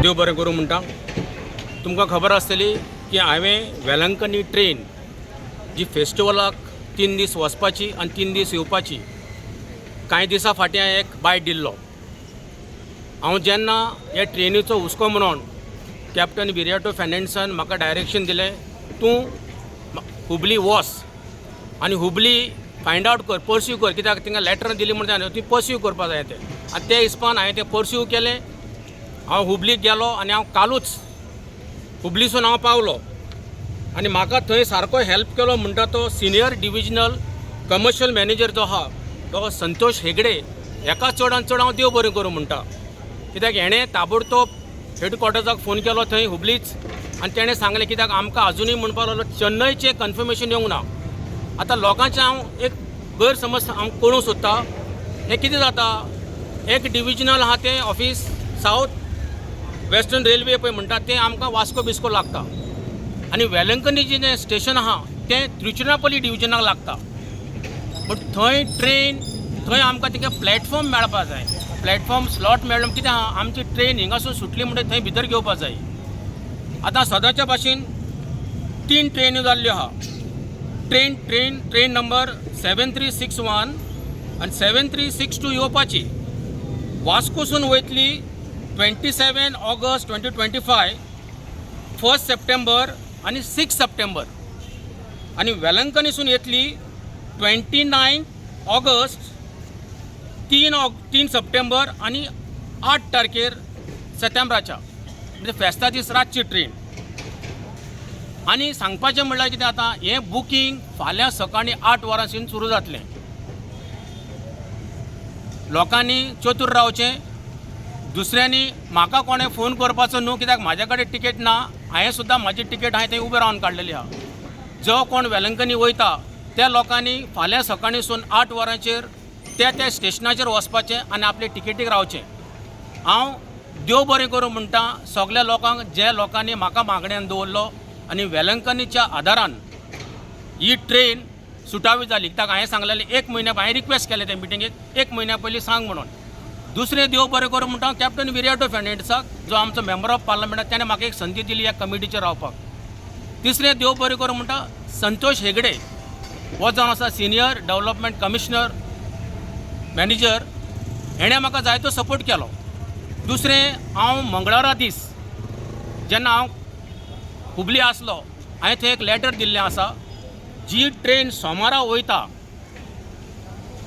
देव बरें करूं म्हणटा। तुमकां खबर आसतली की हांवें वेलंकनी ट्रेन जी फेस्टिवलाक 3 दीस वचपाची आनी 3 दीस येवपाची कांय दिसां फाटीं हांवें एक बायट दिल्लो। हांव जेन्ना ह्या ट्रेनीचो हुस्को म्हणून कॅप्टन विरियाटो फेर्नांडीसान म्हाका डायरेक्शन दिलें, तूं हुबली वच आनी हुबली फायंड आवट कर, पर्स्यू कर, कित्याक तिंगा लॅटर दिली म्हणटा न्हू, ती पर्स्यू करपा जाय तें। आनी त्या हिसपान हांवें तें पर्स्यू केलें। हांव हुबलीक गेलो आनी हांव कालूच हुबलीसून हांव पावलो आनी म्हाका थंय सारको हेल्प केलो म्हणटा तो सिनियर डिविजनल कमर्शियल मॅनेजर जो आहा तो संतोष हेगडे। हेका चडान चड हांव देव बरें करूं म्हणटा, कित्याक हेणें ताबडतोब हेडक्वॉर्टर्साक फोन केलो थंय हुबलीच आनी तेणें सांगलें, कित्याक आमकां आजुनूय म्हणपाक लागलो चेन्नयचें कन्फर्मेशन येवंक ना। आतां लोकांचें हांव एक गैरसमज हांव कळूंक सोदता, हें कितें जाता, एक डिविजनल आहा तें ऑफिस सावथ वेस्टर्न रेल्वे पळय म्हणटा तें आमकां वास्को बिस्को लागता आनी वेलंकनी जें स्टेशन आहा तें त्रिचुनापल्ली डिविजनाक लागता। बट थंय ट्रेन थंय आमकां तिका प्लॅटफॉर्म मेळपा जाय, प्लॅटफॉर्म स्लॉट मेळ्ळो कितें आहा, आमची ट्रेन हिंगासून सुटली म्हणटा थंय भितर घेवपा जाय। आतां सदांच्या भाशेन 3 ट्रेन्यो जाल्ल्यो आहा। ट्रेन नंबर 7361 आनी 7362 येवपाची वास्कोसून वयतली 27 ऑगस्ट 2025, 1 सप्टेंबर आनी 6 सप्टेंबर आनी वेलंकनीसून येतली 29 ऑगस्ट, 3 सप्टेंबर आनी 8 तारखेर सप्टेंबराच्या, म्हणजे फेस्ता दीस रातची ट्रेन। आनी सांगपाचें म्हणल्यार कितें आतां हें बुकींग फाल्यां सकाळीं 8 वरांसून सुरू जातलें। लोकांनी चतूर रावचें। दुसऱ्यांनी म्हाका कोणें फोन करपाचो न्हू, कित्याक म्हाजे कडेन तिकेट ना। हांवें सुद्दां म्हाजी तिकेट हांवें थंय उबें रावन काडलेली आहा। जो कोण वेलंकनी वयता त्या लोकांनी फाल्यां सकाळींसून 8 वरांचेर त्या स्टेशनाचेर वचपाचें आनी आपले तिकेटीक रावचें। हांव देव बरें करूं म्हणटा सगल्या लोकांक, जे लोकांनी म्हाका मागण्यांत दवरलो आनी वेलंकनीच्या आदारान ही ट्रेन सुटावी जाली। कित्याक हांवें सांगलेलें 1 म्हयन्या हांवें रिक्वेस्ट केलें ते मिटिंगेक 1 म्हयन्या पयलीं सांग म्हणून। दुसरें देव बरें करूं म्हणटा कॅप्टन विरियाटो फेर्नांडीसाक, जो आमचो मेंबर ऑफ पार्लमेंटाक, ताणें म्हाका एक संदी दिली ह्या कमिटीचेर रावपाक। तिसरें देव बरें करूं म्हणटा संतोष हेगडे, हो जावन आसा सिनियर डेव्हलपमेंट कमिशनर मॅनेजर, हेणें म्हाका जायतो सपोर्ट केलो। दुसरें, हांव मंगळारा दीस जेन्ना हांव हुबली आसलो हांवें थंय एक लॅटर दिल्लें आसा। जी ट्रेन सोमारा वयता,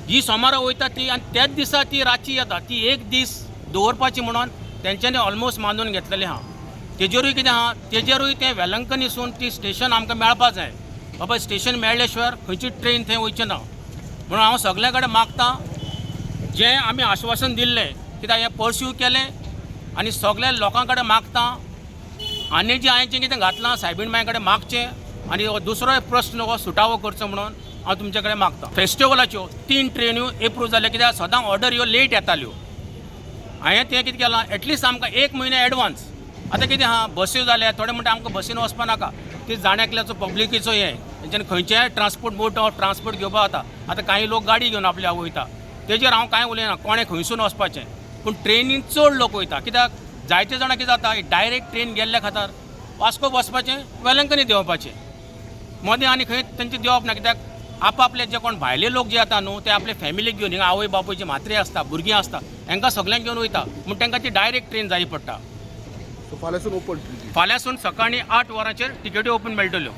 जी सोमारा वयता ती आनी त्याच दिसा ती रातची येता, ती एक दीस दवरपाची म्हणून तेंच्यांनी ऑलमोस्ट बांदून घेतलेलें आहा। तेजेरूय कितें आहा, तेजेरूय तें वेलंकनीसून ती स्टेशन आमकां मेळपा जाय। बाबा स्टेशन मेळ्ळे शिवाय खंयची ट्रेन थंय वयचें ना म्हणून हांव सगल्या कडेन मागतां, जें आमी आश्वासन दिल्लें, कित्याक हें पर्स्यू केलें आनी सगल्या लोकां कडेन मागतां। आनी जें हांवें कितें घातलां सायबीण बाय कडेन मागचें आनी दुसरो प्रस्न हो सुटावो करचो म्हणून हांव तुमचे कडेन मागतां। फेस्टिवलाच्यो 3 ट्रेन्यो एप्रूव जाल्यो, कित्याक सदां ऑर्डर ह्यो लेट येताल्यो। हांवें तें कितें केलां, एटलिस्ट आमकां 1 म्हयनो एडवान्स। आतां कितें आहा, बस्यो जाल्या, थोडे म्हणटा आमकां बसीन वचपा नाका, ती जाण्याकल्याचो पब्लिकेचो हें, तेंच्यांनी खंयचेय ट्रान्सपोर्ट मोड ट्रान्सपोर्ट घेवपा जाता। आतां काही लोक गाडी घेवन आपल्या वयता, तेजेर हांव कांय उलयना, कोणें खंयसून वचपाचें, पूण ट्रेनीन चड लोक वयता। कित्याक जायते जाणां कितें जाता, डायरेक्ट ट्रेन गेल्ल्या खातीर वास्को वचपाचें, वेलंकनी देंवपाचें, मदें आनी खंय तेंचें देंवप ना। कित्याक आपले जे कोण भायले लोक जे येता न्हू, ते आपले फॅमिलीक घेवन, हिंगा आवय बापूयची म्हात्रे आसता, भुरगीं आसता, हेंकां सगल्यांक घेवन वयता म्हूण तेंकां ती डायरेक्ट ट्रेन जाय पडटा। फाल्यांसून ओपन, फाल्यांसून सकाळीं 8 वरांचेर टिकेट्यो ओपन मेळटल्यो।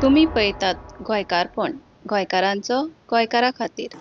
तुम्ही पळयतात गोंयकारपण, गोंयकारांचो गोंयकारा खातीर।